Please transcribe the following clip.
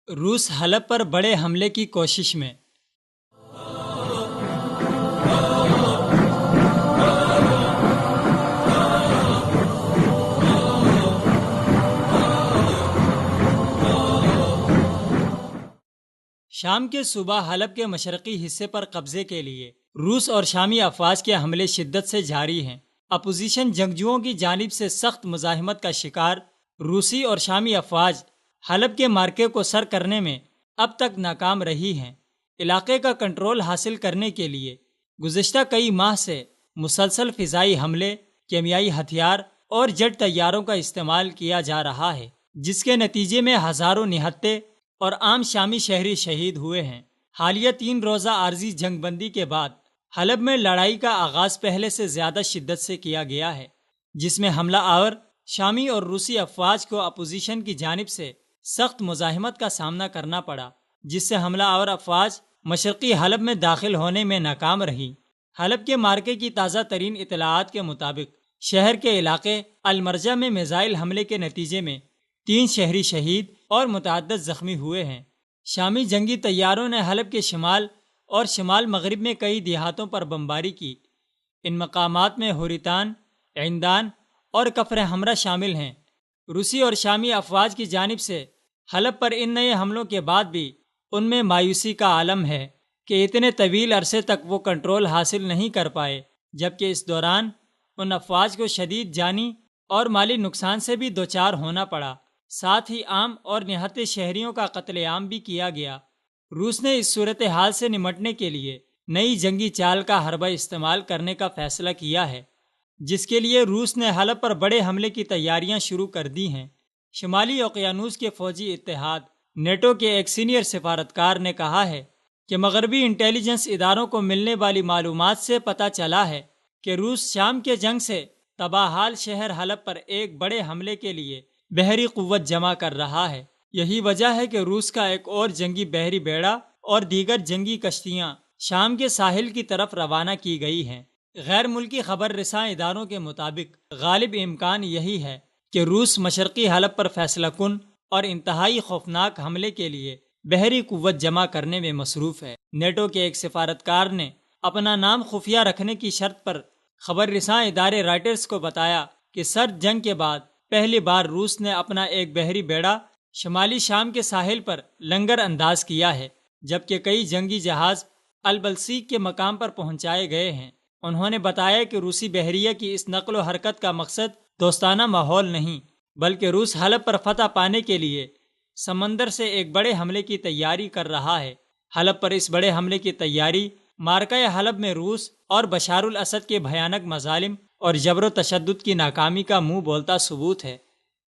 روس حلب پر بڑے حملے کی کوشش میں۔ شام کے صوبہ حلب کے مشرقی حصے پر قبضے کے لیے روس اور شامی افواج کے حملے شدت سے جاری ہیں۔ اپوزیشن جنگجوؤں کی جانب سے سخت مزاحمت کا شکار روسی اور شامی افواج حلب کے مارکے کو سر کرنے میں اب تک ناکام رہی ہیں۔ علاقے کا کنٹرول حاصل کرنے کے لیے گزشتہ کئی ماہ سے مسلسل فضائی حملے، کیمیائی ہتھیار اور جیٹ طیاروں کا استعمال کیا جا رہا ہے، جس کے نتیجے میں ہزاروں نہتے اور عام شامی شہری شہید ہوئے ہیں۔ حالیہ 3 روزہ عارضی جنگ بندی کے بعد حلب میں لڑائی کا آغاز پہلے سے زیادہ شدت سے کیا گیا ہے، جس میں حملہ آور شامی اور روسی افواج کو اپوزیشن کی جانب سے سخت مزاحمت کا سامنا کرنا پڑا، جس سے حملہ آور افواج مشرقی حلب میں داخل ہونے میں ناکام رہی۔ حلب کے مارکے کی تازہ ترین اطلاعات کے مطابق شہر کے علاقے المرجع میں میزائل حملے کے نتیجے میں 3 شہری شہید اور متعدد زخمی ہوئے ہیں۔ شامی جنگی طیاروں نے حلب کے شمال اور شمال مغرب میں کئی دیہاتوں پر بمباری کی۔ ان مقامات میں ہوریتان، عندان اور کفر حمرہ شامل ہیں۔ روسی اور شامی افواج کی جانب سے حلب پر ان نئے حملوں کے بعد بھی ان میں مایوسی کا عالم ہے کہ اتنے طویل عرصے تک وہ کنٹرول حاصل نہیں کر پائے، جبکہ اس دوران ان افواج کو شدید جانی اور مالی نقصان سے بھی دوچار ہونا پڑا، ساتھ ہی عام اور نہتے شہریوں کا قتل عام بھی کیا گیا۔ روس نے اس صورتحال سے نمٹنے کے لیے نئی جنگی چال کا حربہ استعمال کرنے کا فیصلہ کیا ہے، جس کے لیے روس نے حلب پر بڑے حملے کی تیاریاں شروع کر دی ہیں۔ شمالی اوقیانوس کے فوجی اتحاد نیٹو کے ایک سینئر سفارتکار نے کہا ہے کہ مغربی انٹیلیجنس اداروں کو ملنے والی معلومات سے پتہ چلا ہے کہ روس شام کے جنگ سے تباہ حال شہر حلب پر ایک بڑے حملے کے لیے بحری قوت جمع کر رہا ہے۔ یہی وجہ ہے کہ روس کا ایک اور جنگی بحری بیڑا اور دیگر جنگی کشتیاں شام کے ساحل کی طرف روانہ کی گئی ہیں۔ غیر ملکی خبر رساں اداروں کے مطابق غالب امکان یہی ہے کہ روس مشرقی حلب پر فیصلہ کن اور انتہائی خوفناک حملے کے لیے بحری قوت جمع کرنے میں مصروف ہے۔ نیٹو کے ایک سفارتکار نے اپنا نام خفیہ رکھنے کی شرط پر خبر رساں ادارے رائٹرز کو بتایا کہ سرد جنگ کے بعد پہلی بار روس نے اپنا ایک بحری بیڑا شمالی شام کے ساحل پر لنگر انداز کیا ہے، جبکہ کئی جنگی جہاز البلسیک کے مقام پر پہنچائے گئے ہیں۔ انہوں نے بتایا کہ روسی بحریہ کی اس نقل و حرکت کا مقصد دوستانہ ماحول نہیں، بلکہ روس حلب پر فتح پانے کے لیے سمندر سے ایک بڑے حملے کی تیاری کر رہا ہے۔ حلب پر اس بڑے حملے کی تیاری مارکہ حلب میں روس اور بشار الاسد کے بھیانک مظالم اور جبر و تشدد کی ناکامی کا منہ بولتا ثبوت ہے۔